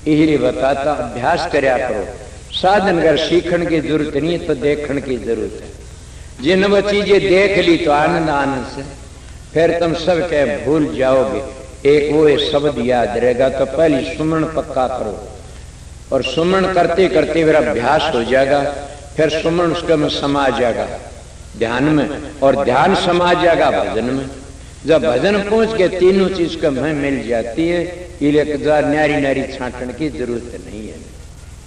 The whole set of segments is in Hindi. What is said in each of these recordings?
इसलिए बताता अभ्यास करया करो। साधन अगर सीखने की जरूरत नहीं है तो देखने की जरूरत है। जिन वो चीजें देख ली तो आनंद आनंद से फिर तुम सब क्या भूल जाओगे। एक वो शब्द याद रहेगा। तो पहले सुमन पक्का करो और सुमन करते करते मेरा अभ्यास हो जाएगा। फिर सुमन उसके में समा जाएगा ध्यान में, और ध्यान समा जाएगा भजन में। जब भजन पहुंच के तीनों चीज का मैं मिल जाती है, ये न्यारी न्यारी छांटने की जरूरत नहीं है।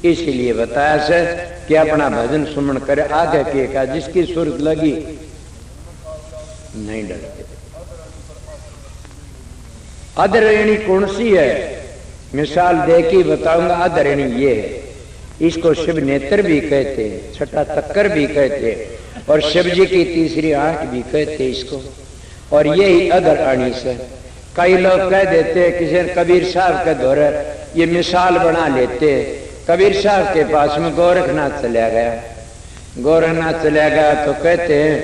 इसलिए बताया से कि अपना भजन सुमन करे। आगे के का जिसकी सुरत लगी नहीं डरते। अधरेणी कौन सी है? मिसाल देखी बताऊंगा। अधरेणी ये है, इसको शिव नेत्र भी कहते हैं, छठा तक्कर भी कहते हैं, और शिव जी की तीसरी आंख भी कहते हैं इसको। और यही अधरेणी से कई लोग कह देते हैं, किसी कबीर साहब के दौरे ये मिसाल बना लेते हैं। कबीर साहब के पास में गोरखनाथ चला गया। गोरखनाथ चला गया तो कहते हैं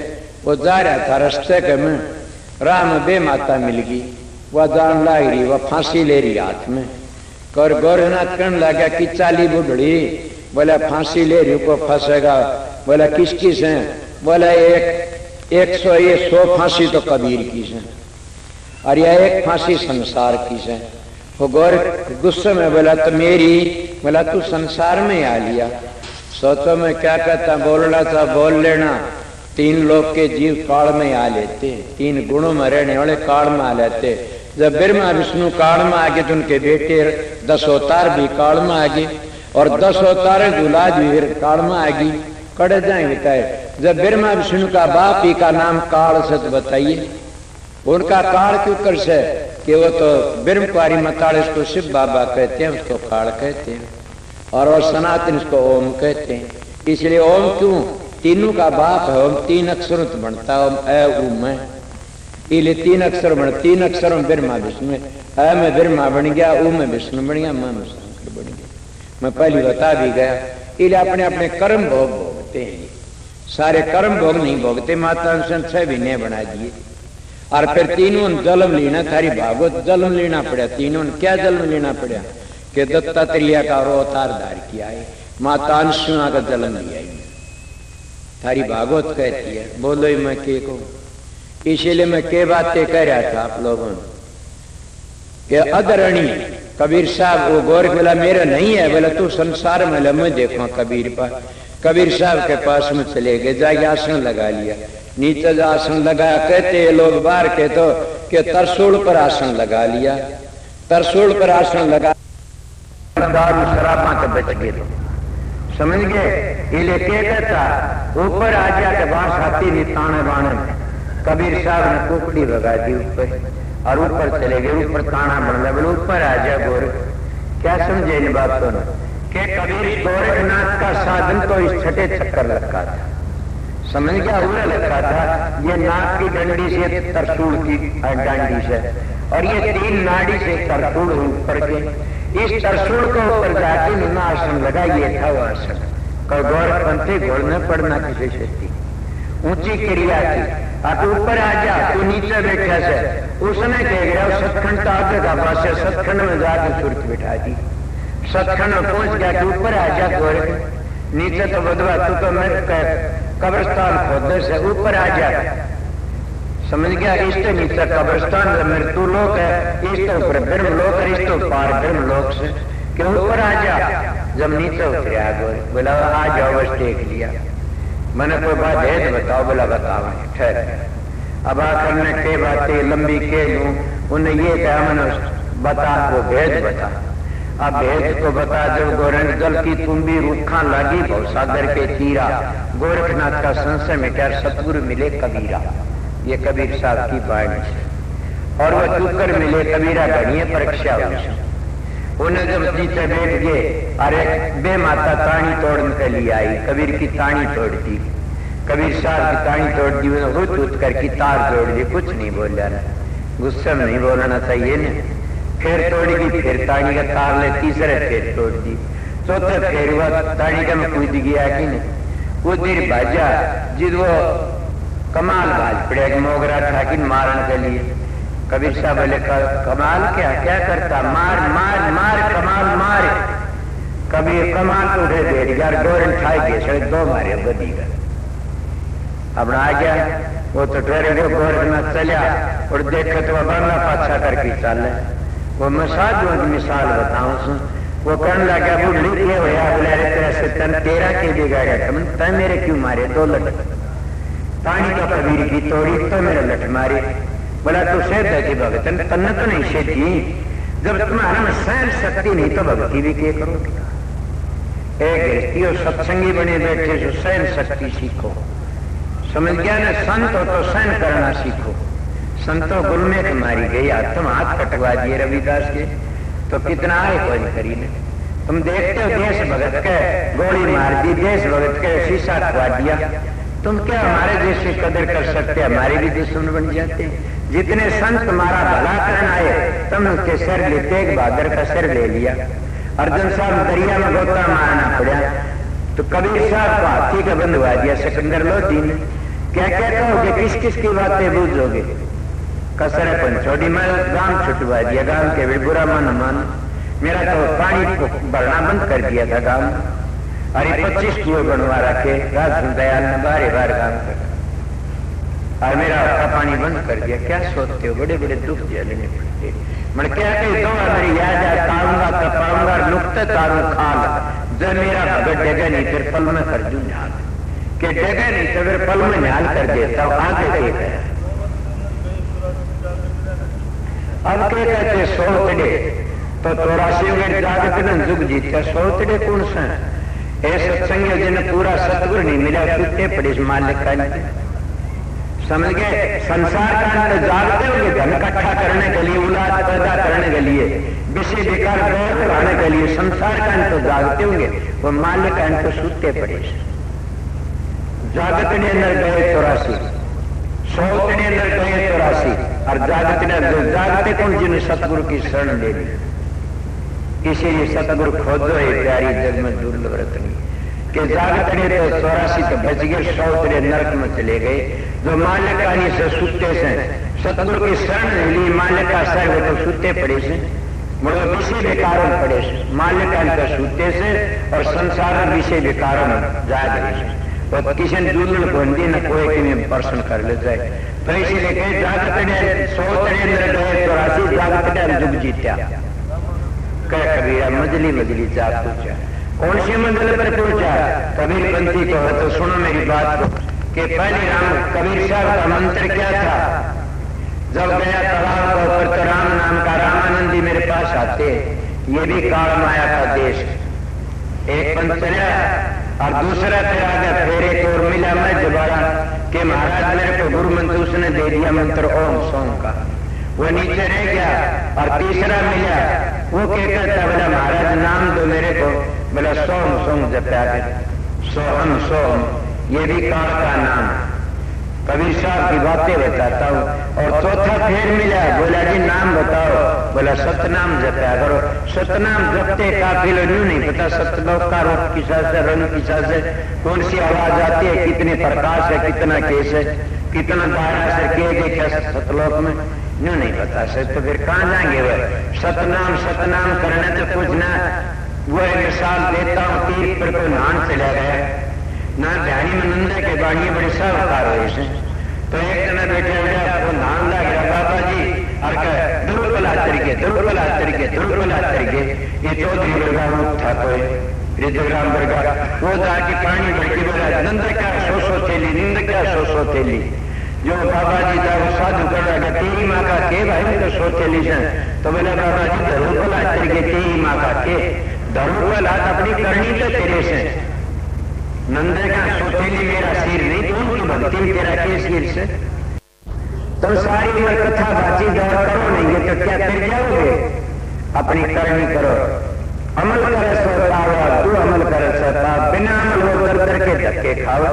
वो जा रहा था रास्ते के में, राह में बे माता मिल गई। वह जान ला रही, वह फांसी ले रही हाथ में। और गोरखनाथ कहने लगा कि चाली बुढ़ी, बोला फांसी ले रही को फंसेगा। बोला किस किस है? बोला 100 फांसी तो कबीर की है, और यह एक फांसी संसार की है। वो गौर गुस्से में बोला तो मेरी। बोला तू संसार में आ लिया। सोचो मैं क्या कहता, बोलना था बोल लेना। 3 लोग के जीव काल में आ लेते, 3 गुणों में रहने वाले काल में आ लेते। जब ब्रह्मा विष्णु काल में आ गए तो उनके बेटे 10 अवतार भी काल में आ गए, और 10 अवतार दुलाद भी काल में आ गई। कड़े जाए बताए जब ब्रह्मा विष्णु का बाप ही का नाम काल से, तो बताइए उनका काल क्यों कर से कि वो तो ब्रह्म कुमारी मताड़े उसको शिव बाबा कहते हैं, उसको काल कहते हैं, और वो सनातन इसको ओम कहते हैं। इसलिए ओम क्यों? तीनों का बाप है। ओम 3 अक्षरों से बनता है। ओम ए उम है, इसलिए 3 अक्षर बन, 3 अक्षरों में ब्रह्मा विष्णु। अ में ब्रह्मा बन गया, ऊ में विष्णु बन गया, म में शंकर बन गया। मैं पहले बता भी गया। इसलिए अपने अपने कर्म भोग भोगते हैं। सारे कर्म भोग नहीं भोगते। माता ने 6 महीने बना दिए, और फिर तीनों जन्म लेना। थारी भागवत जन्म लेना पड़ा। तीनों ने क्या जन्म लेना पड़ा कि दत्तात्रेय का अवतार धार किया है, माता अंशुमा का जन्म लिया है। थारी भागवत कहती है। बोलो ही मैं के को। इसीलिए मैं के बातें कह रहा था आप लोगों के अधरणी कबीर साहब। वो गौर बोला मेरा नहीं है। बोला तू संसार में ल, मैं देखो कबीर पर। कबीर साहब के पास में चले गए, जाके आसन लगा लिया। नीचे जो आसन लगाया, कहते लोग बाहर के तो कि तरसूल पर आसन लगा लिया। तरसूल पर आसन लगा, दारू शराबा के बच गए। तो समझ गए? ये कहता ऊपर आ जा के बांस हाथी भी ताने बाने में। कबीर साहब ने कुकड़ी भगा दी ऊपर, और ऊपर चले गए। ऊपर ताना बन गया। बोले ऊपर आ जा गोरख। क्या समझे इन बातों ने? कि कबीर गोरखनाथ का साधन तो इस छठे चक्कर रखा था। समझ गया? हुआ लगा था ये नाक की डंडी से तरसूल की डंडी से, और ये 3 नाड़ी से तरसूल ऊपर के। इस तरसूल को ऊपर जाके नुना आसन लगा। ये था वो आसन। कर गौर पंथे घोड़ने पड़ना किसी शक्ति ऊंची क्रिया थी। आप ऊपर आ जा, तू नीचे बैठा से। उसने कह गया सतखंड का आगे का पास है, सतखंड में जाकर सुरत बिठा दी। सतखंड में पहुंच गया कि ऊपर आ जा गोरख। नीचे तो बदवा तू तो मैं कब्रिस्तान खोदने से ऊपर आ जा। समझ गया? इसके नीचे कब्रिस्तान मृत्यु लोक है, इसके ऊपर ब्रह्म लोक है, इसके पार ब्रह्म लोक से क्यों ऊपर आ जा। जब नीचे उतरा गोरख बोला आ जाओ, बस देख लिया। मैंने कोई बात भेद बताओ। बोला बताओ। ठहर अब आखिर में के बातें लंबी के लूं। उन्हें ये कहा मैंने बता, वो भेद बता। अब भेद को बता। जब गोरख जल की तुम्बी रुखा लगी भव सागर के तीरा। गोरखनाथ का संशय में क्या सतगुरु मिले कबीरा। ये कबीर साहब की बाणी है। और वह चुकर मिले कबीरा गणिये परीक्षा हुई। उन्हें जब नीचे बैठ गए, अरे बे माता ताणी तोड़ने के लिए आई। कबीर की ताणी तोड़ दी। कबीर साहब की ताणी तोड़ दी। उन्हें हुत कर की तार जोड़ दी। कुछ नहीं बोला ना, गुस्से में नहीं बोलना चाहिए ना। फिर तोड़ेगी, फिर ताड़ी का तार ले। तीसरे फिर तोड़ दी। चौथे फिर हुआ ताड़ी का में कूद गया कि नहीं। वो देर बाजा जिद वो कमाल भाज पड़े मोगरा था कि मारने के लिए। कबीर साहब बोले कमाल क्या क्या करता? मार मार मार कमाल मार। यार गोरन ठाई गए सड़क दो मारे बदी का अब आ गया वो तो ठहरे गए गोरन में चलिया और देखे तो बंगला पाछा करके चल वो मिसाल बताऊं सु वो कहने लगा बुढ़ी के होया बोले तेरा से तन तेरा के बिगाड़ा तन मेरे क्यों मारे दो लट पानी तो कबीर की तोड़ी तो मेरा लट मारे बोला तू सेठ है कि भगतन तन तो नहीं सेठी जब तुम्हारा में सहन शक्ति नहीं तो भक्ति भी क्या करोगे एक गृहस्थी और सत्संगी बने बैठे जो सहन शक्ति सीखो समझ गया ना संत हो तो सहन करना सीखो संतों गुल में मारी गई तुम हाथ कटवा दिए रविदास के तो कितना आए कोई करी ने तुम देखते हो देश भगत के गोली मार दी देश भगत के शीशा खवा दिया तुम क्या हमारे देश की कदर कर सकते हमारे भी दुश्मन बन जाते जितने संत तुम्हारा भला करना आए तुम उसके सिर ले तेग बहादुर का सिर ले लिया अर्जुन साहब दरिया में गोता मारना पड़ा तो कबीर साहब को हाथी का बंधवा दिया सिकंदर लोधी ने क्या कहते हो कि किस किस की बातें बूझोगे कसर पंचोड़ी में गांव छुटवा दिया गांव के भी बुरा मन मेरा तो पानी भरना बंद कर दिया था गांव अरे 25 कुएं बनवा रखे राज दयाल ने बारे बार काम कर और मेरा आपका पानी बंद कर दिया क्या सोचते हो बड़े बड़े दुख झेलने पड़ते मैं क्या कही दो मेरी याद ताऊंगा तपाऊंगा नुकते तारू खाल जब मेरा भगत जगह नहीं फिर पल में कर दू न्याल के जगह नहीं तो फिर पल में न्याल कर देता हूं आगे देख है अब क्या कहते सोचड़े तो 84 में जागत ने जुग जीता सोचड़े कौन सा ऐसे सत्संग जिन्हें पूरा सतगुरु नहीं मिला टूटे पड़े मालिक का समझ गए संसार का अंत जागते होंगे धन इकट्ठा करने के लिए औलाद पैदा करने के लिए विषय विकार कराने के लिए संसार का अंत जागते होंगे वो मालिक का अंत सूते पड़े जागत ने अंदर गए 84 सोच ने अंदर गए 84 और जागत ने जागते कौन जिन्हें सतगुरु की शरण ले ली इसीलिए सतगुरु खोदो है प्यारी जग में दुर्लभ रत्नी के जागत ने तो 84 तो बच गए सोच ने नरक में चले गए जो मालिकानी से सुते से सतगुरु की शरण ली मालिक का सर वो तो सुते पड़े से मुझे विषय विकारण पड़े से मालिकानी का सुते से और संसार विषय विकारण जाग रहे से तो किसी दुर्लभ बंदी न कोई कि पर्सन कर ले जाए तो इसीलिए कहे जागत ने सोच ने अंदर गए 84 जागत ने जुग जीत्या कह कबीरा मजली मजली जा पूछा कौन सी मंजिल पर पहुंचा कबीर पंथी को तो सुनो मेरी बात को कि पहले राम कबीर साहब का मंत्र क्या था जब गया तालाब के ऊपर तो राम नाम का रामानंदी मेरे पास आते ये भी काल माया का देश एक पंथ चला और दूसरा फिर आ गया फिर एक और मिला मैं दोबारा कि महाराज मेरे को गुरु मंत्र उसने दे दिया मंत्र ओम सोम का वो नीचे रह गया और तीसरा मिला वो कहता था बोला महाराज नाम दो मेरे को बोला सोम सोम जपया सोहम सोम ये भी काल का नाम कबीर साहब की बातें बताता हूँ और चौथा फिर मिला बोला जी नाम बताओ बोला सतनाम जपया करो सतनाम जपते काफिल यूं नहीं पता सतलोक का रूप किसा से रंग किसा से कौन सी आवाज आती है कितने प्रकाश है कितना केस है कितना दायरा से किए गए क्या सतलोक में यूं नहीं पता से तो फिर कहाँ जाएंगे वह सतनाम करने तो कुछ ना वो एक मिसाल देता हूँ तीर पर कोई नान चला गया ना ध्यानी में नंदा के बाणिये बड़े सावकार हुए तो एक जना बैठे हुआ वो नाम लग गया बाबा जी और दुर्बला तरीके ये चौधरी वर्गा था कोई रिजग्राम वर्गा वो जाके पानी भर के बोला नंद क्या 100 थैली निंद क्या 100 थैली जो बाबा जी था वो साधु कर रहा तेरी माँ का के भाई मेरे 100 थैली से तो बोला बाबा जी दुर्बला तरीके तेरी माँ का के दुर्बला अपनी करनी तो तेरे से नंदे का सोचेली मेरा सिर नहीं तो उनकी भक्ति तेरा के सिर से तुम सारी उम्र कथा बाची दौड़ करो नहीं ये तो क्या फिर जाओगे अपनी करनी करो अमल करे सो पावा तू अमल करे सो पावा बिना अमल वो कर करके धक्के खाओ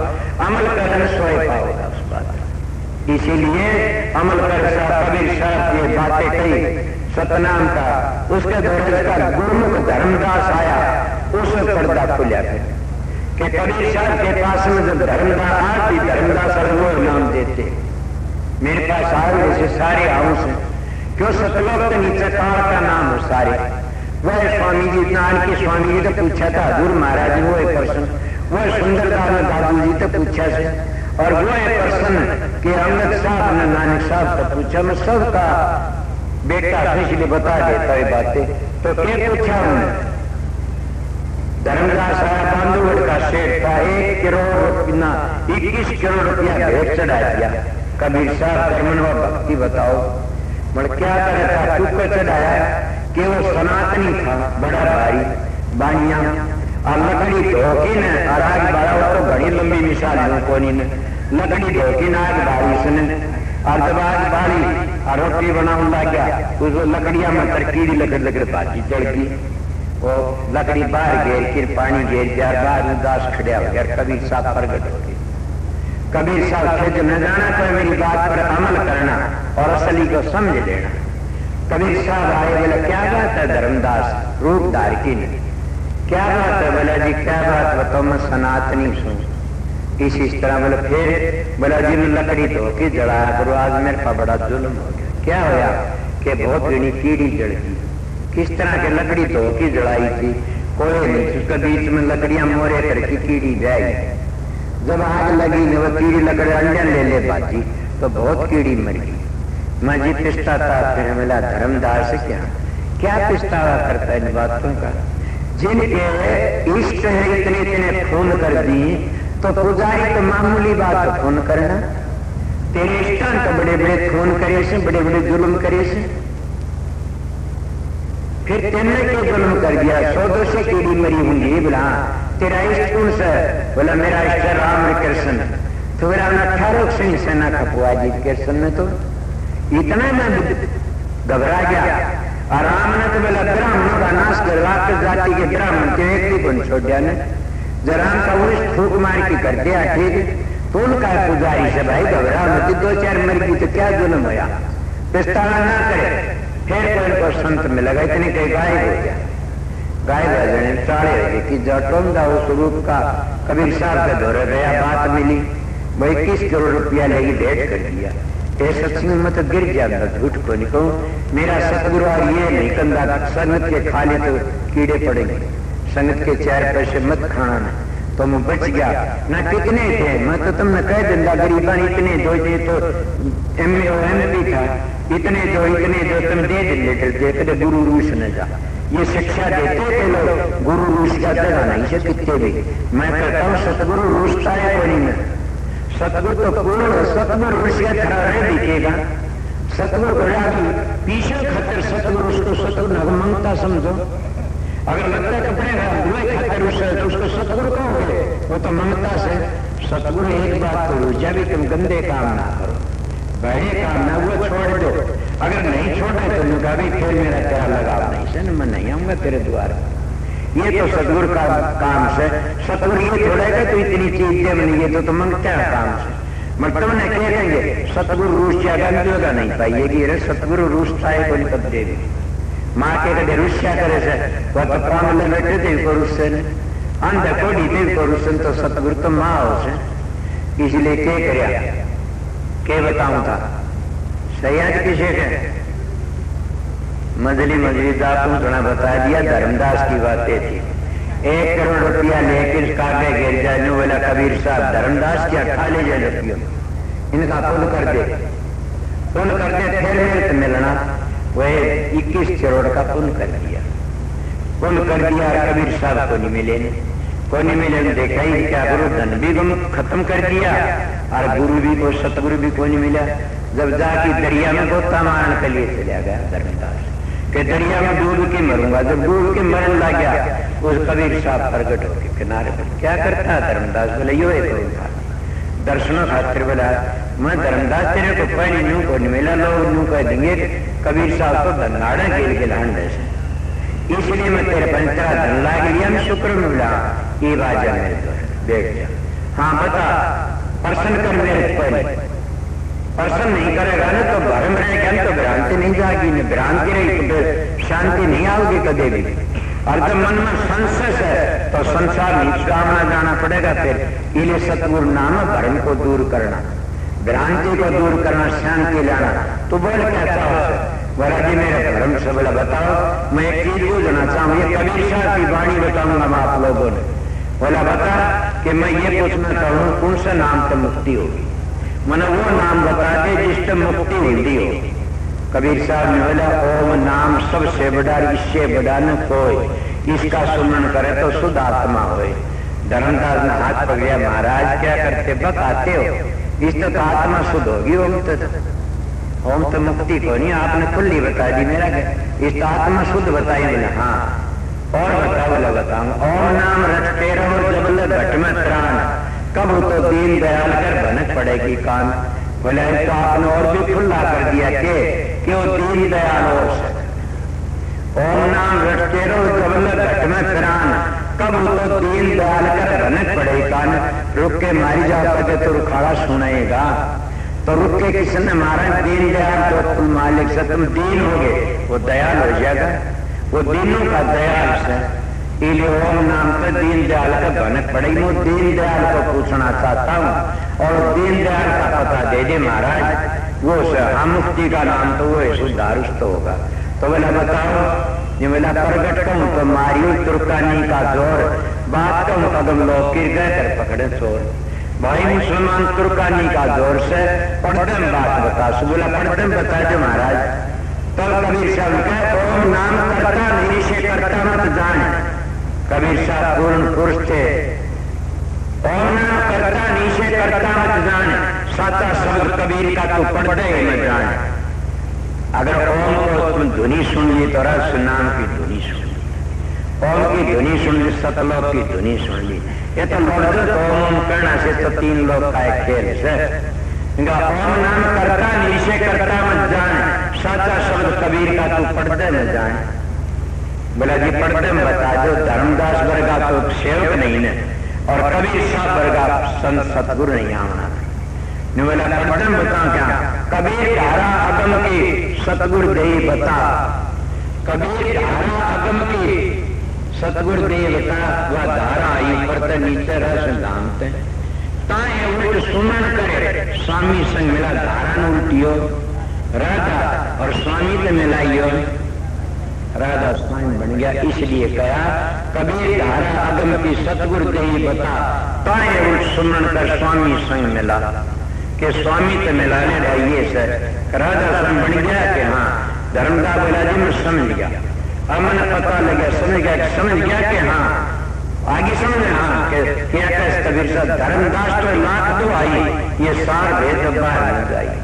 अमल करे सोए पाओगा उस बात इसीलिए अमल करे सो कबीर साहब ये बातें कही सतनाम का उसके दौरे का गुरुमुख धर्मदास आया उस पर्दा खुला फिर कि कबीर साहब के पास में जब धर्मदास आती धर्मदास वो नाम देते मेरे पास आए जैसे सारे हाउस हैं क्यों सतलोक के नीचे काल का नाम हो सारे वह स्वामी जी नाल के स्वामी जी तो पूछा था हजूर महाराज जी वो एक पर्सन, वह सुंदरदास दादू जी तो पूछा से, और वो एक पर्सन के अमृत साहब ने नानक साहब का पूछा। मैं सबका बेटा इसलिए बता देता है बातें। तो क्या पूछा उन्होंने? धर्मदास आया बांधवगढ़ का शेठ था, 1 करोड़ 21 करोड़ रुपया भेंट चढ़ा दिया। कबीर साहब कर्मन व भक्ति बताओ, मतलब क्या करे था, चुप चढ़ाया कि वो सनातनी था, बड़ा भारी बानिया और लकड़ी धोकी ने और आग बाड़ा तो बड़ी लंबी मिसाल कोनी ने लकड़ी धोकी ने आग बाड़ी सुने और जब आग बाड़ी और रोटी बनाने लग गया उस लकड़िया में तरकीरी लकड़ भाजी चढ़ गई। वो लकड़ी बाहर घेर फिर पानी घेर दिया, बाहर उदास खड़ा हो गया। कबीर साहब प्रगट हो गए। कबीर साहब से न जाना तो मेरी बात पर अमल करना और असली को समझ लेना। कबीर साहब आए, बोले क्या बात है धर्मदास रूप धार की ने, क्या बात है? बोला जी क्या बात बताओ, मैं सनातनी हूँ। इस तरह बोले फिर बोला जी मैं लकड़ी धो के जलाया करो, आज मेरे पर बड़ा जुल्म हो गया। क्या होया कि बहुत बड़ी कीड़ी जड़ गई। किस तरह के लकड़ी धो के जलाई थी, कोई नहीं, उसके बीच में लकड़ियां मोरे करके कीड़ी जाएगी। जब आग लगी न वो कीड़ी लकड़ी अंडे ले बाजी तो बहुत कीड़ी मर गई। मैं जी पिछताता फिर मिला धर्मदास से क्या पिछतावा करता है इन बातों का? जिनके इष्ट है इतने इतने खून कर दिए तो पुजारी तो मामूली बात खून करना, तेरे इष्टान तो बड़े बड़े खून करे से, बड़े बड़े जुल्म करे से, फिर तेने के जुल्म कर दिया। 100 से कीड़ी मरी होंगी। बोला तेरा इष्ट कौन सा? बोला मेरा इष्ट राम कृष्ण। तो मेरा 18 सिंह सेना खपुआ जी कृष्ण ने तो इतना मैं घबरा गया। और राम ने तो बोला ब्राह्मणों का नाश कर, राक्षस जाति के ब्राह्मण के एक भी गुण छोड़ दिया ने। जब राम का वो फूक मार के कर दिया ठीक, तो उनका पुजारी से भाई घबरा मत, 2-4 मर गई तो क्या जुल्म होया, पिस्ताना ना करे। फिर कोई को संत में लगा, इतनी कई गायब हो गया। गायब हो जाने चाले हो गए कि जटोंदा उस रूप का कबीर साहब के दौरे गया, बात मिली, वो 21 करोड़ रुपया लेगी भेंट कर दिया। सत्संग में तो गिर गया, झूठ को नहीं कहूं। मेरा सतगुरु और ये नहीं कंधा संगत के खाले तो कीड़े पड़ेंगे, संगत के 4 पैसे मत खाना न, तो मैं बच गया ना। कितने थे मैं तो तुमने कह दिंदा गरीबा इतने दो थे तो MP था, इतने जो तुम दे लेटर दे कदे गुरु रूस न जा। ये शिक्षा देते थे लोग, गुरु रूस का जगह नहीं से कितने भी। मैं कहता हूँ सतगुरु रूसता है कोई नहीं, सतगुरु तो पूर्ण सतगुरु ऋषि खड़ा दिखेगा। सतगुरु को पीछे खतर सतगुरु उसको सतगुरु मंगता समझो। अगर लगता कपड़ेगा खतर उसको सतगुरु कहोगे, वो तो मंगता से। सतगुरु एक बात करो, जब भी तुम गंदे काम ना करो, बड़े काम ना वो छोड़ दो। अगर नहीं छोड़े तो उनका भी फिर मेरा तेरा लगाव नहीं से, मैं नहीं आऊंगा तेरे द्वारा। ये तो सतगुरु का काम से। सतगुरु ये छोड़ेगा तो इतनी चीज दे बनी, ये तो मंगता है काम से। मतलब ने कह देंगे सतगुरु रूस जाएगा नहीं पाइएगी। अरे सतगुरु रूसता है कोई कब देवी माँ के कदे रुष्या करे से, वह तो काम में बैठे थे को रुस्से अंध कोड़ी थे को रुस्सन, तो सतगुरु तो माँ हो से। इसलिए क्या करया के बताऊं था सयाज किसे है मजली दातू थोड़ा बता दिया। धर्मदास की बातें थी। 1 करोड़ रुपया लेकर काटे गिर जाए बोला कबीर साहब धर्मदास क्या खा ले जाए रुपयों, इनका पुण्य कर दे फिर मिलत मिलना। वह 21 करोड़ का पुण्य कर दिया। कबीर साहब को नहीं मिले देखा ही क्या गुरु धन भी खत्म कर दिया और गुरु भी को सतगुरु भी को नहीं मिला। जब जाके दरिया में गोता मारने के लिए चला गया धर्मदास के दरिया में डूब के मरूंगा। जब डूब के मरने लग गया उस कबीर साहब प्रगट होकर किनारे पर क्या करता है धर्मदास? बोले यो एक दर्शनों खातिर बोला मैं धर्मदास तेरे को पहले न्यू को नहीं मिला, लोग न्यू कह देंगे कबीर साहब को धनाड़ा के लहंडे से, इसलिए मैं तेरे पंचरा धन लाग लिया, मैं शुक्र में मिला ये बाजा मेरे द्वारा देख लिया। हाँ बता प्रसन्न कर मेरे पहले, प्रसन्न नहीं करेगा ना तो भरम रहेगा, तो भ्रांति नहीं जाएगी, न भ्रांति रही तो शांति नहीं आओगी कभी भी। और जब मन में संशय है तो संसार नहीं सामना जाना पड़ेगा। फिर इले सतगुरु नाम भरम को दूर करना, भ्रांति को दूर करना, शांति लाना। तो बोल क्या चाहो बोला जी मेरा धर्म से बोला बताओ। मैं एक चीज पूछना चाहूँ, ये कबीर साहब की वाणी बताऊंगा मैं आप लोगों ने। बोला बता कि मैं ये पूछना चाहूँ कौन सा नाम से मुक्ति होगी। मैंने वो नाम बता दे जिससे मुक्ति होती हो। कबीर साहब ने बोला ओम नाम सबसे बड़ा, इससे बड़ा न कोई, इसका सुमरण करे तो शुद्ध आत्मा होए। धर्मदास ने हाथ पकड़ा, महाराज क्या करते बकाते हो, इससे तो आत्मा शुद्ध होगी। ओम तो मुक्ति को नहीं, आपने खुली बता दी मेरा, इस तो आत्मा शुद्ध बताई। बोला हाँ और बता। बोला बताऊंगा। ओम नाम रटते रहो जबल घट में त्राण, कब तो दीन दयाल कर भनक पड़ेगी कान। बोले तो आपने और भी खुला कर दिया कि वो दीन दयाल हो। ओम नाम रटते रहो जबल घट में त्राण, कब तो दीन दयाल कर भनक पड़ेगी कान। रुक के मारी जाओ तो रुखाड़ा सुनाएगा, तो रुक के किसने मारा? दीन दयाल तो तुम मालिक से तुम दीन हो गए, वो दयाल हो जाएगा, वो दीनों का दयाल से। इसलिए ओम नाम से दीन दयाल का भनक पड़ेगी। मैं दीन दयाल को पूछना चाहता हूँ और दीन दयाल का पता दे दे महाराज। वो हम मुक्ति का नाम तो वो सुधारुष तो होगा। तो बोला बताओ। ये बोला प्रगट कहूँ तो मारियो तुर्कानी का जोर, बात कहूँ कदम लोग गिर गए कर पकड़े चोर। भाई मुसलमान तुर्कानी का जोर से पढ़ते बात बता। बोला पढ़ते बता दो महाराज। तब कबीर साहब का ओम नाम करता नहीं से करता मत जाने। कबीर साहब पूर्ण पुरुष थे। ओम नाम करता नहीं से करता मत जाने, साचा शब्द कबीर का तू पढ़ते ही मत जाने। अगर ओम को तुम ध्वनि सुन ली तो रस नाम की ध्वनि सुन ली, ओम की ध्वनि सुन ली, सतलोक की ध्वनि सुन ली। ये तो ओम करना से तो तीन लोग का एक खेल से। ओम नाम करता नीचे करता मत जाने, साचा शब्द कबीर का तू पढ़ते न जाने। बोला जी पढ़ते में बता दो। धर्मदास वर्गा तो सेवक नहीं ने और कबीर साहब वर्गा संत सतगुरु नहीं आना। बोला पढ़ते में बताओ क्या? कबीर धारा अगम की सतगुरु दे बता, कबीर धारा अगम की सतगुरु दे बता। वह धारा आई पढ़ते नीचे रस दामते ताए उल्ट सुमन करे, स्वामी संग मिला धारा न उल्टियो। राधा और स्वामी से मिलाइयो, राधा स्वामी बन गया। इसलिए कहा कबीर धारा अगम की सतगुरु दे बता, ताए उल्ट सुमन कर स्वामी संग मिला। के स्वामी से मिलाने रहिए सर। राधा स्वामी बन गया कि हाँ। धर्मदास बोला जी मैं समझ गया, अब मैंने पता लगा, समझ गया कि हाँ आगे समझ। हाँ क्या कबीर साहब धर्मदास तो लाख तो आई, ये सार भेद बाहर न जाए।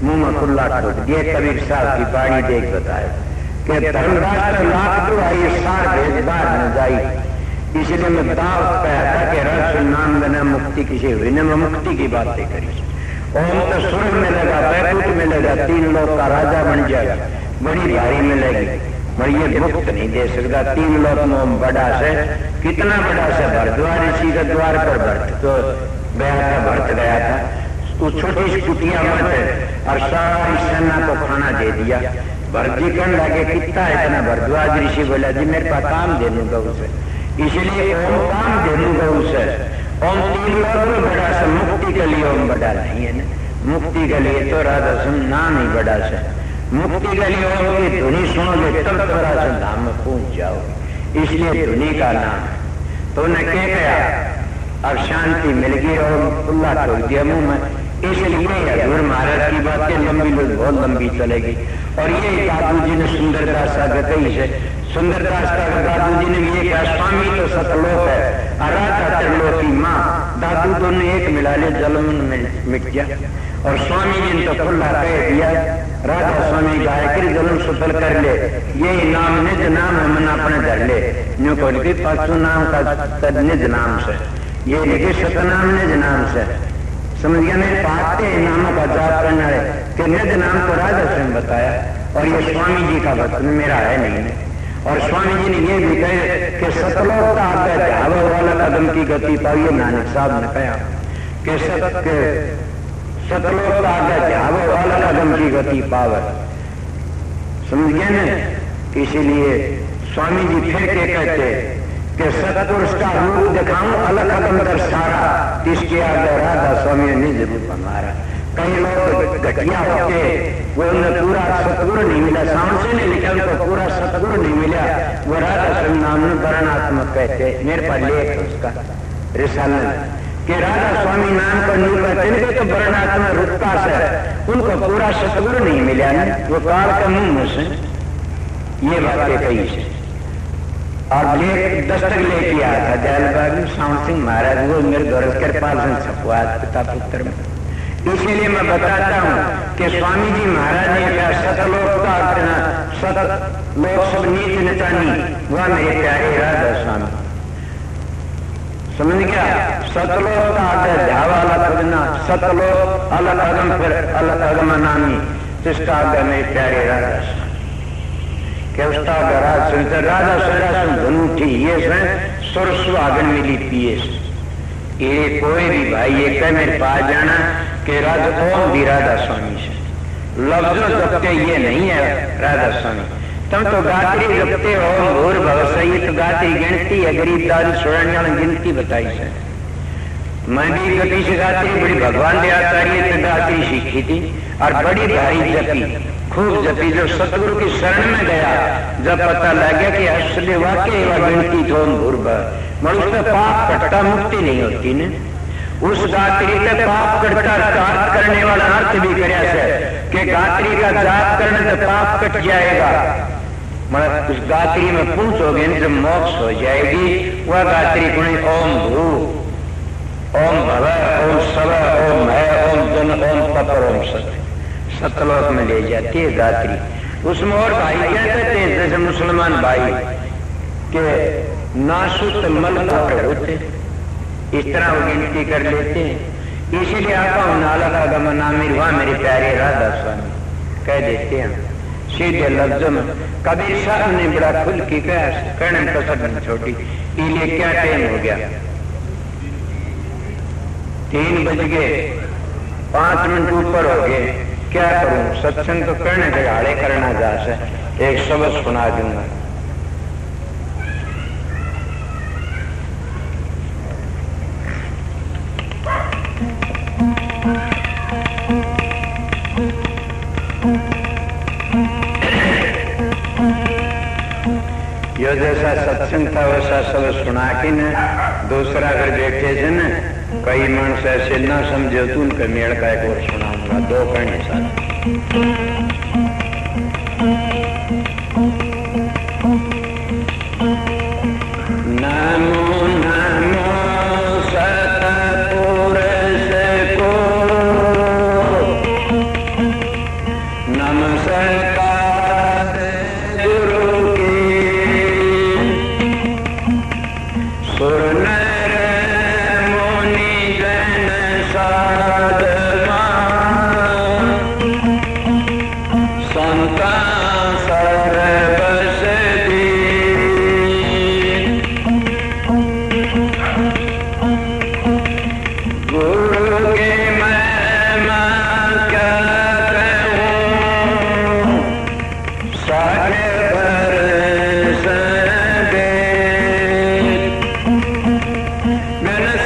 मुंह में खुला ठोक दिए। कबीर साहब की बाणी देख बताए कि धर्मदास तो लाख तो आई, ये सार भेद बाहर न जाए। इसलिए मैं दाव कहता कि रस नाम बिना मुक्ति किसी हुई न। मैं मुक्ति की बातें करी। ओम तो स्वर्ग मिलेगा, बैकुंठ मिलेगा, तीन लोग का राजा बन जाएगा, बड़ी भारी मिलेगी। पर ये मुक्त नहीं दे सकता। तीन लोग में बड़ा से कितना बड़ा से भरद्वाज ऋषि के द्वार पर भरत गया था। तो छोटी सी कुटिया मत और सारी सेना को खाना दे दिया। भरत जी कहने लगे कितना इतना? भरद्वाज ऋषि बोला जी मेरे पास काम दे दूंगा उसे। इसलिए ओम काम दे दूंगा उसे। ओम तीन लोग बड़ा से, मुक्ति के लिए ओम बड़ा नहीं है ना। मुक्ति के लिए तो राधा सुन नाम ही बड़ा से। मुक्ति के लिए ओम की ध्वनि सुनोगे तब थोड़ा सा धाम में पहुंच जाओगे। इसलिए ध्वनि का नाम। तो उन्हें क्या कहा अब शांति मिल गई और खुला छोड़ दिया मुंह में। इसलिए हजूर महाराज की बातें लंबी बहुत लंबी चलेगी। और ये दादू जी ने सुंदरदास कही से, सुंदरदास का दादू जी ने ये कहा स्वामी तो सतलोक है, राधा त्रिलोकी माँ। दादू दोनों एक मिला ले, जलमन में मिट गया। और स्वामी जी ने तो खुला कह दिया राधा स्वामी गायत्री जलम सुफल कर ले, ये नाम निज नाम है मन अपने धर ले। न्यू को लिखी परसु नाम का निज नाम से, ये लिखी सतनाम निज नाम से। समझ गया नहीं? पाते नामों का जाप करना है कि निज नाम को राधा स्वयं बताया। और ये स्वामी जी का वचन मेरा है नहीं। और स्वामी जी ने ये भी कहे कि सतलोक का आगे जावे वाला कदम की गति पाइए। नानक साहब ने कहा कि सतलोक का आगे जावे वाला कदम की गति पावे। समझ गए न? इसीलिए स्वामी जी फिर के कहते कि सतपुरुष का रूप दिखाऊं अलग कदम कर सारा, इसके आगे राधा स्वामी ने जरूर हमारा। कई लोग घटिया होते वो उन्हें पूरा सतगुरु नहीं मिला, सामसे ने लिखा उनको पूरा सतगुरु नहीं मिला, वो राधा स्वामी नाम वर्णात्मक कहते। मेरे पास लेख उसका रिसाला कि राधा स्वामी नाम को नहीं कहते तो वर्णात्मक रुकता से उनको पूरा सतगुरु नहीं मिला ना, वो काल का मुंह से ये बातें कही से। और लेख दस्तक लेके आया था दयालबाग में श्याम सिंह महाराज, वो मेरे गौरव के पास छपवा पिता पुत्र में। इसीलिए मैं बताता हूँ कि स्वामी जी महाराज ने कहा सतलोक का सतलोक सब नीच नचानी वह मेरे प्यारे राधा स्वामी, समझ गया? सतलोक का आगे ध्यावा अलग करना, सतलोक अलग अगम फिर अलग अगम नामी, जिसका आगे मेरे प्यारे राधा स्वामी के उसका राज सुनते राधा सुरा सुन धनुठी ये सुर सुहागन मिली पिए। ये कोई भी भाई ये कह मेरे पास जाना कि राधा ओम भी राधा स्वामी से लफ्जों जपते ये नहीं है राधा स्वामी, तुम तो गात्री जपते हो भूर भवसई, तो गात्री गिनती है गरीब दारू छोड़ने वाली गिनती बताई से। मैं भी गति से गात्री बड़ी भगवान दे आता तो गात्री सीखी थी और बड़ी भारी जपी खूब जपी। जो सतगुरु की शरण में गया जब पता लग गया कि असली वाकई वह गिनती तो भूर मगर उसमें पाप कटता मुक्ति नहीं होती ने। उस गात्री का पाप कटता जाप करने वाला अर्थ भी करया से कि गात्री का जाप करने से पाप कट जाएगा, मगर उस गात्री में पूछोगे जब मोक्ष हो जाएगी वह गात्री गुणी ओम भू ओम भव ओम सव ओम है ओम जन ओम तपर ओम सत सतलोक में ले जाती है गात्री। उसमें और भाई कहते थे जैसे मुसलमान भाई के नासुत मल होते इस तरह वो गिनती कर लेते हैं। इसीलिए आपा नाला का गमन आमिर वहां मेरे प्यारे राधा स्वामी कह देते हैं सीधे लफ्जों में। कबीर साहब ने बड़ा खुल की कहने पसंद छोटी इले क्या टाइम हो गया 3 बज गए 5 मिनट ऊपर हो गए, क्या करूं? सत्संग तो करने के हाड़े करना जा से एक शब्द सुना दूंगा। यो जैसा सत्संग था वैसा सब सुना के न दूसरा अगर बैठे थे न कई मानस ऐसे न समझे तो उनका मेड़ का एक और सुनाऊंगा 2 कहानी साथ। नमो नमो सतपुरुष को नमस्कार गुरु की सुर नर मुनि जन साधवा संता सर्वस गुरु के महिमा क्या कहूं सारे बरस बिन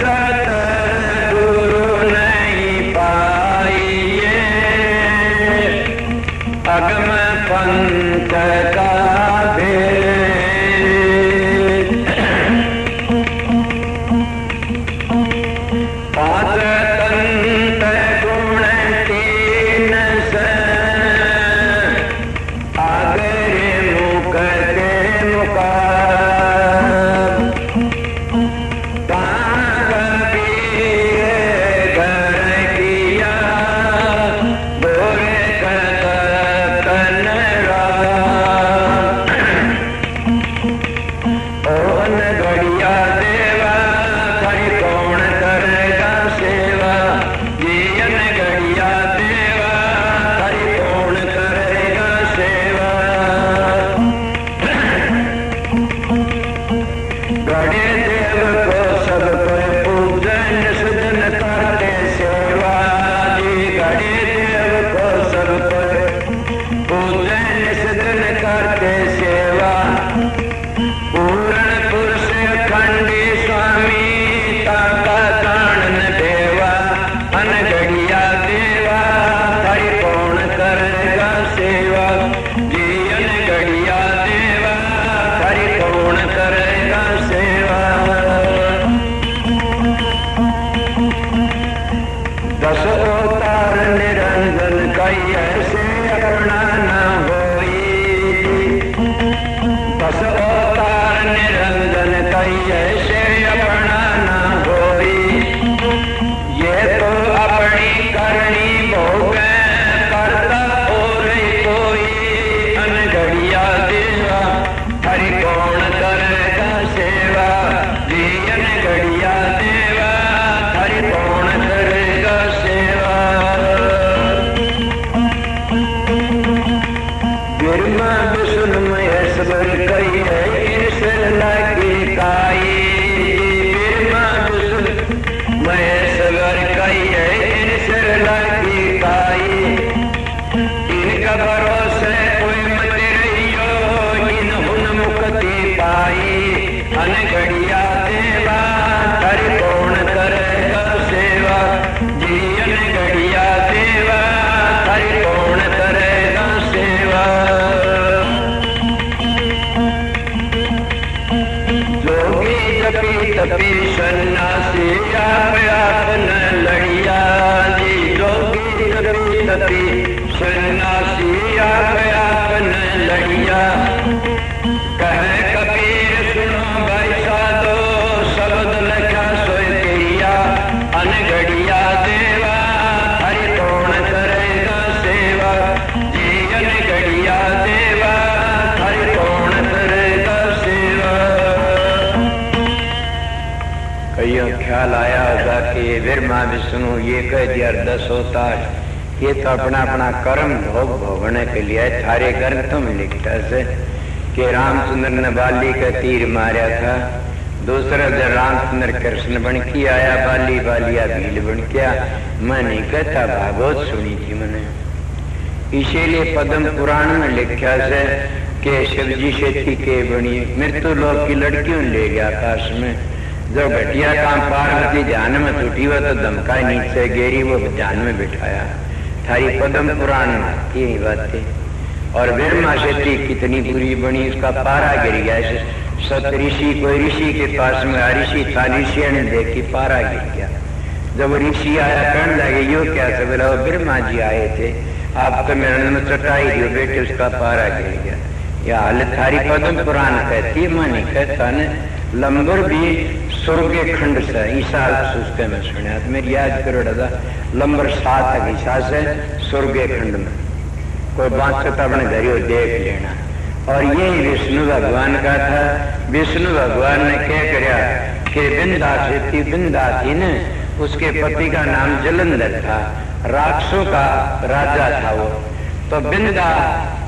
सतगुरु नहीं पाइए अगम पंथ का भेद। पांच तंत्र गुण 3 से आगरे मुख के मुकाब घर किया बोरे कन ओन गड़िया देवा खरी कौन करेगा सेवा जीवन गड़िया देवा खरी कौन करेगा सेवा। गड़े देव को सब कोई पूजन सजन करते सेवा जी गड़े देव को सब कोई पूजन सजन करते सेवा। पूर्ण पुरुष खंडी स्वामी ताका कानन देवा अनगढ़िया देवा अनघड़िया देवा थारी कौन करेगा सेवा जी अनघड़िया देवा थारी कौन करेगा सेवा जोगी जपी तपी सन्यासी आपन लड़िया जी जोगी जपी तपी सन्यासी आपन लड़िया कहे कबीर सुनो भाई साधो शब्द लखा सोए तेरिया अनघड़िया देवा हरि कौन करेगा सेवा जी अनघड़िया देवा हरि कौन करेगा सेवा। कईयों ख्याल आया होगा कि ब्रह्मा विष्णु ये कह दिया 10 अवतार ये तो अपना अपना कर्म भोग भोगने के लिए थारे ग्रंथों में लिखता से कि रामचंद्र ने बाली का तीर मारा था, दूसरा जब रामचंद्र कृष्ण बन के आया बाली बालिया भील बन के मैं नहीं कहता भागवत सुनी थी मैंने। इसीलिए पद्म पुराण में लिखा से कि शिवजी शेती के बनी मृत्यु लोक की लड़कियों ले गया आकाश में, जब घटिया काम पार्वती ध्यान में टूटी हुआ तो धमका नीचे गेरी वो ध्यान में बिठाया। थारी पद्म पुराण में आती है बातें। और ब्रह्मा शेती कितनी बुरी बनी उसका पारा गिर गया। सत ऋषि कोई ऋषि के पास में ऋषि था, ऋषि ने देखी पारा गिर गया। जब ऋषि आया कहने लगे यो क्या था, बोला वो ब्रह्मा जी आए थे आप तो मेरे में चटाई दियो बेटे उसका पारा गिर गया। यह हालत थारी पद्म पुराण कहती है मैं नहीं कहता न। लंबर भी स्वर्ग खंड से ईसा उसके में सुना मेरी याद करो दादा लंबर 7 ईसा से स्वर्ग खंड में कोई बात तो अपने घरियों देख लेना। और ये विष्णु भगवान का था। विष्णु भगवान ने क्या किया कि बिंदा थी न उसके पति का नाम जलंधर था, राक्षसों का राजा था वो। तो बिंदा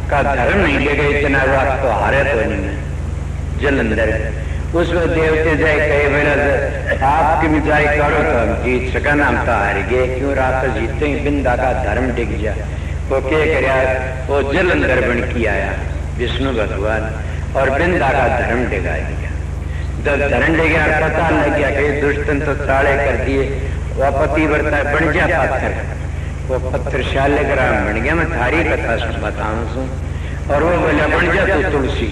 का धर्म नहीं ले गए इतना रात तो हारे तो नहीं जलंधर। उसमें देवते जाए कहे मेरा आपकी मिजाई करो तो हम जीत सका नाम तो हार गए क्यों राक्षस जीतते बिंदा का धर्म डिग जाए। वो क्या कराया वो जलंधर बन के आया विष्णु भगवान और बिंदा का धर्म डिगा दिया। जब धर्म डिगा पता लग गया कि दुष्टन तो चाड़े कर दिए वह पतिव्रता बन गया पत्थर, वो पत्थर शालिग्राम बन गया। मैं थारी कथा बताऊं सू। और वो बोला बन जा तो तुलसी,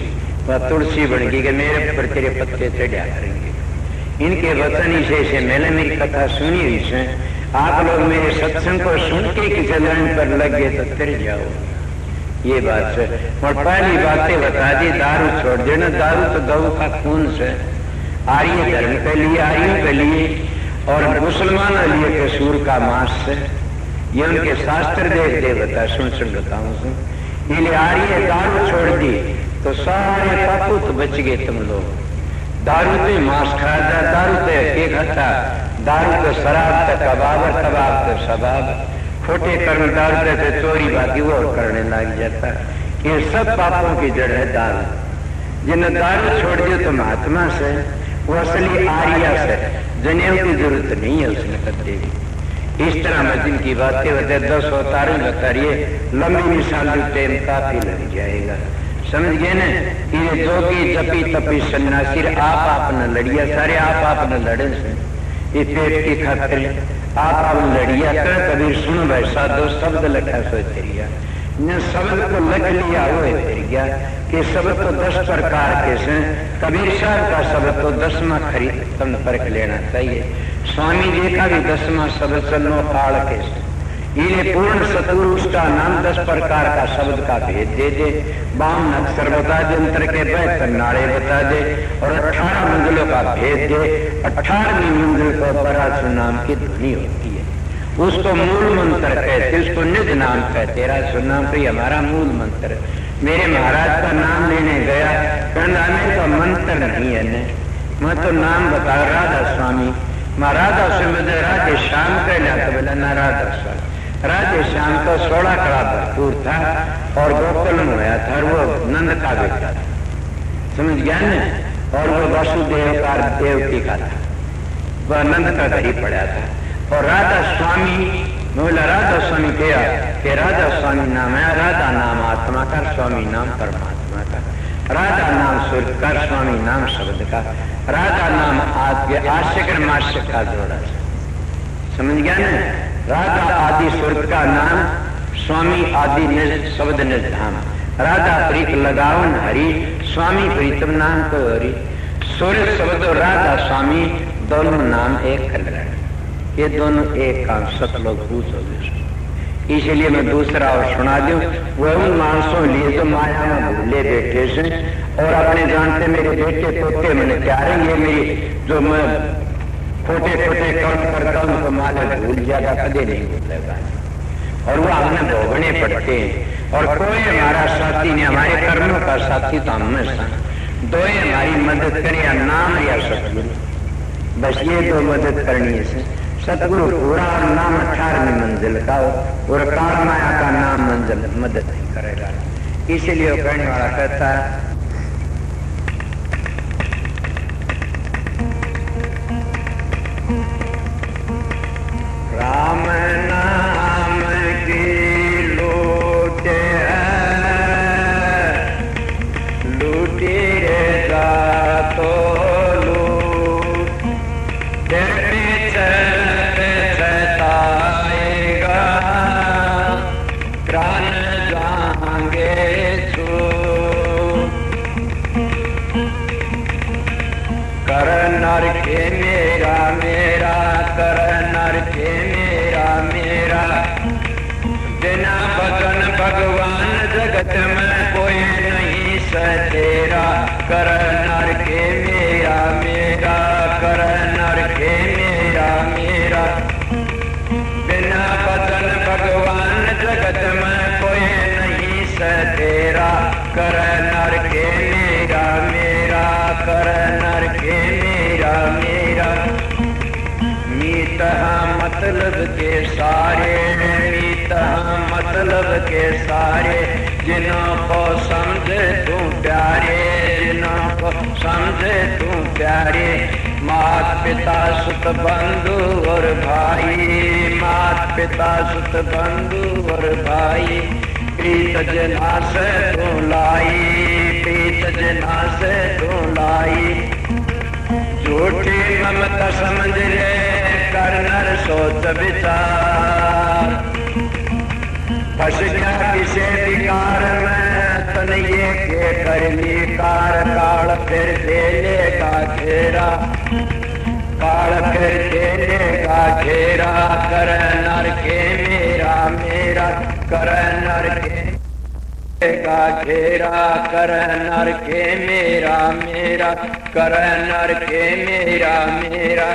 वह तुलसी बन गई कि मेरे पर तेरे पत्ते चढ़ा करेंगे। इनके वचन से मैंने मेरी कथा सुनी हुई से आप लोग मेरे सत्संग को सुन के किसी लाइन पर लग गए तो तर जाओ ये बात है। और पहली बातें बता दी दारू छोड़ देना, दारू तो गौ का खून से आर्य धर्म के लिए आर्यों के लिए और मुसलमानों के लिए कसूर का मांस से ये उनके शास्त्र देख दे बता सुन बताऊं सुन। ये आर्य दारू छोड़ दी तो सारे पापों तो बच गए तुम लोग। दारू पे मांस खाता, दारू पे केक खाता, दारू तो शराब तक कबाब तबाब तो शबाब खोटे कर्म दारू से चोरी बाकी वो और करने लग जाता। ये सब पापों की जड़ है दारू। जिन्हें दारू छोड़ दिया तो महात्मा से वो असली आर्या से जनेऊ की जरूरत नहीं है उसने कर देगी। इस तरह में जिनकी बातें बता 10 अवतार बता रही है लंबी मिसाल टाइम काफी लग जाएगा समझ गए न। ये जोगी जपी तपी सन्यासी आप न लड़िया सारे आप न लड़े से ये पेट की खातिर आप लड़िया कर कबीर सुन भाई साधो शब्द लखा सो तेरिया न शब्द को लख लिया वो तेरिया कि शब्द तो 10 प्रकार के से कबीर साहब का शब्द तो 10वां खरीद तुम परख लेना चाहिए। स्वामी जी का भी 10वां शब्द चलो काल के ये पूर्ण सतगुरु उसका नाम 10 प्रकार का शब्द का भेद दे दे, 52 अक्षर बता दे, अंतर के 72 नाड़े बता दे और 18 मंजिलों का भेद दे। 18वीं मंजिल को पराशु नाम की ध्वनि होती है, उसको मूल मंत्र कहते, उसको निज नाम कहते। राशु नाम तो हमारा मूल मंत्र है। मेरे महाराज का नाम लेने गया कहना तो मंत्र नहीं है ने, मैं तो नाम बता राधा स्वामी। महाराजा से मुझे राधे श्याम कहना तो बोला ना राधा स्वामी। राधे श्याम का 16 कड़ा भरपूर था और गोकुल में हुआ था, वो नंद का बेटा था समझ गया न। और वो वसुदेव का देवकी का था, वह नंद का घर ही पड़ा था। और राधा स्वामी बोला राधा स्वामी क्या कि राधा स्वामी नाम है, राधा नाम आत्मा का, स्वामी नाम परमात्मा का। राधा नाम स्वर्ग का, स्वामी नाम शब्द का। राधा नाम आपके आशिक माशिक का जोड़ा, समझ गया ना। राधा आदि स्वर्ग का नाम, स्वामी आदि निज शब्द निज धाम। राधा प्रीत लगावन हरि, स्वामी प्रीतम नाम को हरि। सूर्य शब्द और राधा स्वामी दोनों नाम एक कल्याण, ये दोनों एक काम सतलोक भूत हो गए। इसलिए मैं दूसरा और सुना दूं, वह उन मानसों लिए जो माया में भूले बैठे से और अपने जानते मेरे बेटे पोते मैंने प्यारे, ये मेरी जो मैं छोटे छोटे कर्म करता हूं तो माला भूल जाएगा, कदे नहीं भूलेगा। और वो हमें भोगने पड़ते हैं। और कोई हमारा साथी नहीं, हमारे कर्मों का साथी तो हमेशा दो हमारी मदद करे, या नाम या सतगुरु, बस ये दो मदद करनी है। सतगुरु पूरा नाम 18वीं मंजिल का और काल माया का नाम मंजिल मदद नहीं करेगा। इसीलिए वो कहने वाला कहता है राम नाम की लूट लूटी रे तो लूट प्राण जाएंगे कर नर के मेरा मेरा, कर नर के मेरा मेरा। बिना भजन भगवान जगत में कोई नहीं सतेरा। कर नर के मेरा मेरा, कर नर के मेरा मेरा। बिना भजन भगवान जगत में कोई नहीं सतेरा। कर नर के मेरा मेरा, कर नर के मेरा मेरा। मीत मतलब के सारे, मीत मतलब के सारे। जिनको समझे तू प्यारे, जिनको समझे तू प्यारे। मात पिता सुत बंधु और भाई, मात पिता सुत बंधु और भाई। प्रीत जना से तू लाई, प्रीत जना से तू लाई। झूठी ममता समझ रे, कर नर सोच विचार। फंस गया किसे विकार में, तन ये के कर ली कार। काल फिर देने का घेरा, काल फिर देने का घेरा। कर नर के मेरा मेरा, कर नर के का घेरा। कर नर के मेरा मेरा, कर नर के मेरा मेरा।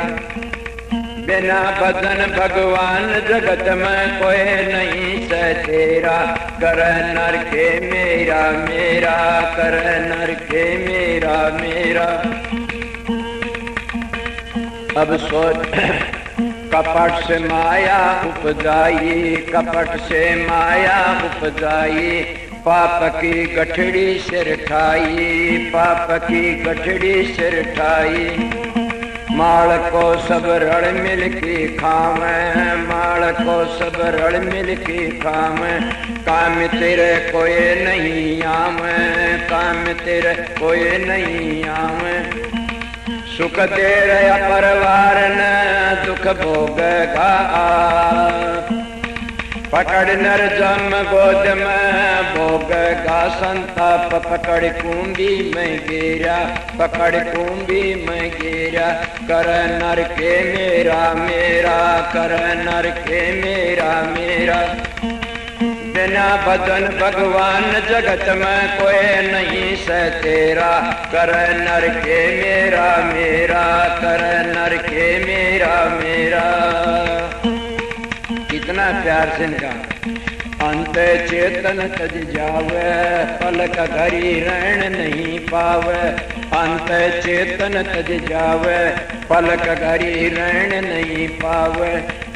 बिना भजन भगवान जगत में कोई नहीं सतेरा। कर नर के मेरा मेरा, कर नर के मेरा मेरा। अब सोच कपट से माया उपजाई, कपट से माया उपजाई। पाप की गठड़ी सिर ठाई, पाप की गठड़ी सिर ठाई। माल को सब रल मिल की खावे, माल को सब रल मिल की खावे। काम तेरे कोई नहीं आवे, काम तेरे कोई नहीं आवे। सुख दे रहा परिवार न, दुख भोगेगा। पकड़ नर जम गोद में भोगेगा संताप। पकड़ कुंडी में गिरा, पकड़ कुंडी में गिरा। कर नर के मेरा मेरा, कर नर के मेरा मेरा। बिना भजन भगवान जगत में कोई नहीं सतेरा। कर नर के मेरा मेरा, कर नर के मेरा मेरा। कितना प्यार से कहा। अंत चेतन तज जावे, पलक घड़ी रहन नहीं पावे। अंत चेतन तज जावे, पलक घड़ी रहन नहीं पावे।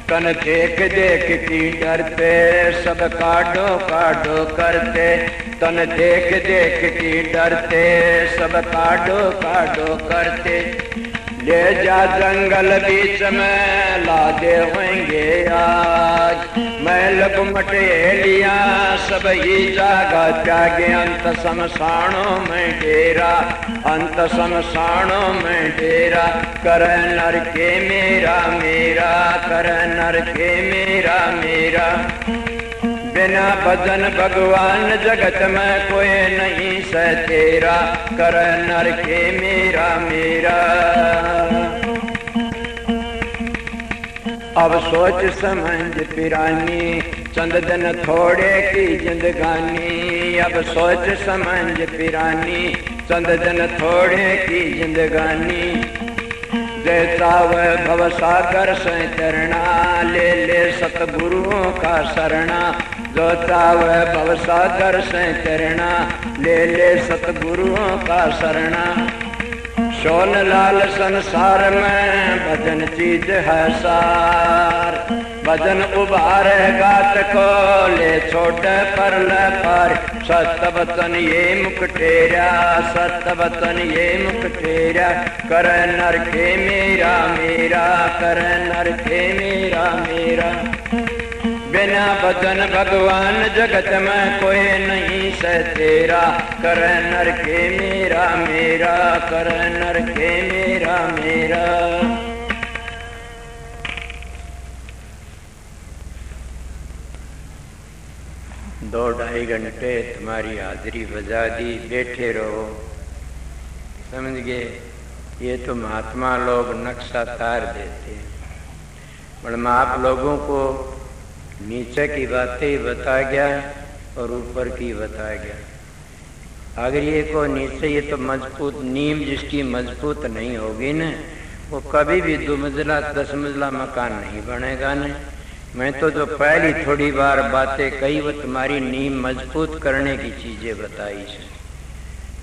तन देख देख की डरते, सब काटो काटो करते। तन देख देख की डरते, सब काटो काटो करते। ले जा जंगल बीच में ला दे होंगे आज। मैं लगमटे लिया सब ही जागा त्यागे अंत शमशानों में डेरा, अंत शमशानों में डेरा। कर नर के मेरा मेरा, कर नर के मेरा मेरा। बिना भजन भगवान जगत में कोई नहीं से तेरा, कर नर के मेरा मेरा। अब सोच समझ पिरानी चंद दिन थोड़े की जिंदगानी, अब सोच समझ पिरानी चंद दिन थोड़े की जिंदगानी। जैसा वह भव सागर से तरना, ले ले सतगुरुओं का शरणा। जो चावे भव सागर से तरना, ले ले सतगुरुओं का शरणा। सोन लाल संसार में भजन चीज है सार, भजन उबारे गात को ले छोटे पर ले पार। सत्य वचन ये मुख टेरा, सत्य वचन ये मुख टेरा। कर नर के मेरा मेरा, कर नर के मेरा मेरा। बिना भजन भगवान जगत में कोई नहीं से तेरा, कर नर के मेरा मेरा, कर नर के मेरा मेरा। दो ढाई घंटे तुम्हारी हाजिरी बजा दी, बैठे रहो। समझ गए? ये तो महात्मा लोग नक्शा तार देते हैं, पर मैं आप लोगों को नीचे की बातें बता गया और ऊपर की बता गया। अगर ये को नीचे, ये तो मजबूत नींव जिसकी मजबूत नहीं होगी न, वो कभी भी 2 मंजिला 10 मंजिला मकान नहीं बनेगा न। मैं तो जो पहली थोड़ी बार बातें कही वो तुम्हारी नींव मजबूत करने की चीजें बताई है।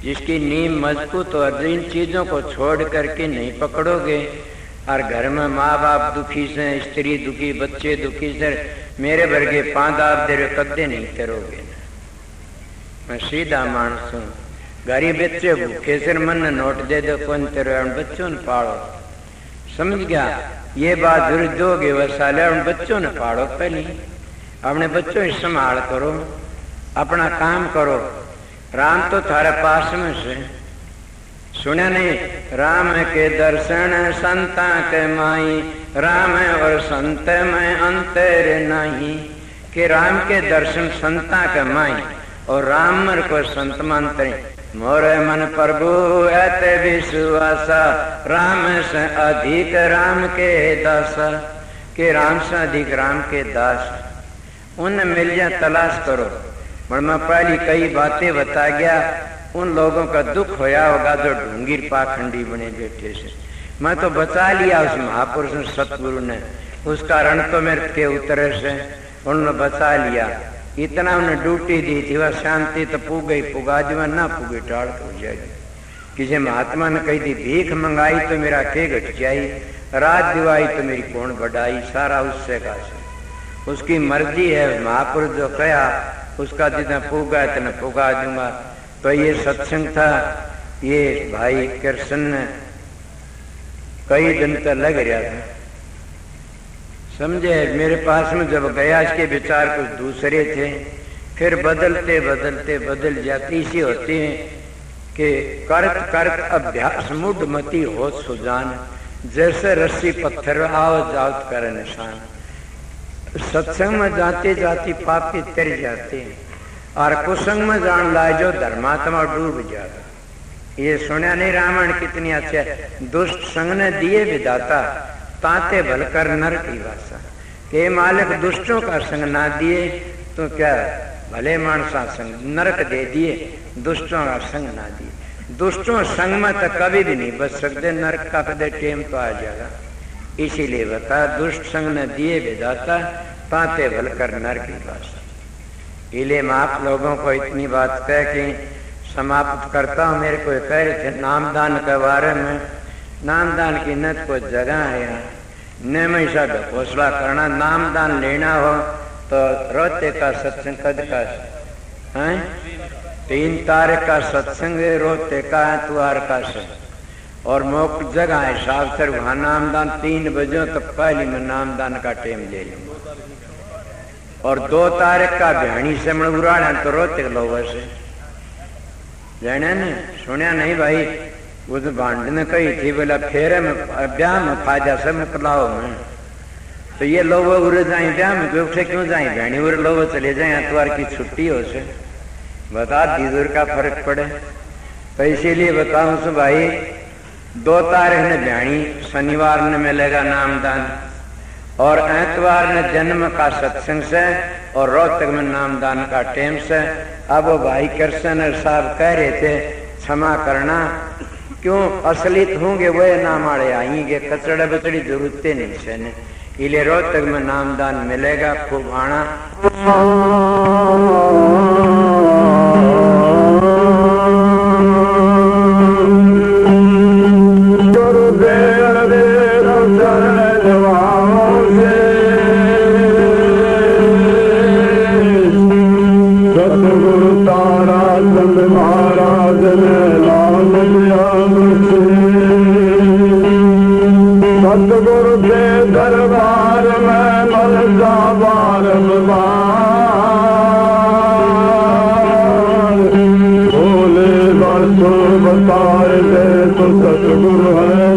जिसकी नींव मजबूत और इन चीजों को छोड़ करके नहीं पकड़ोगे, और घर में माँ बाप दुखी से, स्त्री दुखी, बच्चे दुखी से, मेरे वर्गे 5 आप दे कदे नहीं तरोगे। मैं सीधा मानस हूँ, गरीब बच्चे भूखे सिर मन नोट दे दो कौन तेरे बच्चों ने पाड़ो। समझ गया? ये बात जरूर दोगे वसाले उन बच्चों ने पाड़ो। पहले अपने बच्चों ही संभाल करो, अपना काम करो। राम तो थारे पास में से सुना नहीं? राम के दर्शन संता के माई, राम और संत में अंतर नहीं। कि राम के दर्शन संता के माई और राम को संत मानते। मोरे मन प्रभु ऐते विश्वासा, राम से अधिक राम के दास। के राम से अधिक राम के दास। उन मिल जाए तलाश करो। मैं पहली कई बातें बता गया, उन लोगों का दुख होया होगा जो ढूंगीर पाखंडी बने बैठे से। मैं तो बचा लिया उस महापुरुष ने, सतगुरु ने, उसका रण तो मेरे के उतरे से उन्होंने बचा लिया। इतना उन्हें ड्यूटी दी थी, वह शांति तो पुग गई, पुगा जो ना पुगे टाड़ हो जाएगी। किसी महात्मा ने कही थी, भीख मंगाई तो मेरा के घट जाई, रात दिवाई तो मेरी कौन बढ़ाई। सारा उससे का से उसकी मर्जी है। महापुरुष जो कहा उसका जितना पुगा इतना पुगा दूंगा। तो ये सत्संग था। ये भाई कृष्ण ने कई दिन तक लग रहा था, समझे? मेरे पास में जब गया, इसके विचार कुछ दूसरे थे, फिर बदलते बदलते बदल जाती इसी होती हैं कि करत करत अभ्यास मुड मती हो सुजान, जैसे रस्सी पत्थर आओ जाओ कर निशान। सत्संग में जाते जाते पापी तर जाते हैं, और कुसंग में जान लाए जो धर्मात्मा डूब जाता। ये सुना नहीं रामायण कितनी अच्छा है? दुष्ट संग ने दिए विधाता, ताते भलकर नर की भाषा। के मालिक दुष्टों का संग ना दिए तो क्या भले मानसा संग नरक दे दिए, दुष्टों का संग ना दिए। दुष्टों संग में तो कभी भी नहीं बच सकते, नरक का कदे टेम तो आ जाएगा। इसीलिए बता, दुष्ट संग ने दिए विधाता, ताते भलकर नर की भाषा। इले मैं आप लोगों को इतनी बात कह के समाप्त करता हूँ। मेरे को कह रहे थे नामदान के बारे में, नामदान की न कोई जगह है यहाँ, न मैं सब हौसला करना। नामदान लेना हो तो रोते का सत्संग कद का है, 3 तारीख का सत्संग रोते का है, तुआर का से, और मौक जगह है हिसाब से वहाँ नामदान 3 बजे तो पहले मैं नामदान का टाइम ले लूँगा। और 2 तारीख का भ्याणी से मन उड़ाना तो रोते लोग से जाने ने सुनिया नहीं भाई। उस भांड ने कही थी बोला फेरे में ब्याह में फाजा से मुकलाओ में तो ये लोग उड़ जाए ब्याह में उठे क्यों जाए भैनी उड़ लोग चले जाए अतवार की छुट्टी हो से बता दीदूर का फर्क पड़े। तो इसीलिए बताऊं सो भाई 2 तारीख ने भैनी शनिवार ने मिलेगा नामदान और एतवार ने जन्म का सत्संग से और रोहतक में नामदान का टेम से। अब वो भाई कृष्ण साहब कह रहे थे क्षमा करना क्यों असलित होंगे वह नाम आड़े आएंगे कचड़ा बचड़ी जरूरतें नहीं से इले रोहतक में नामदान मिलेगा खूब आना। सतगुरु के दरबार में मलजा बारंबार भोले बरसो बता दे तो सतगुरु है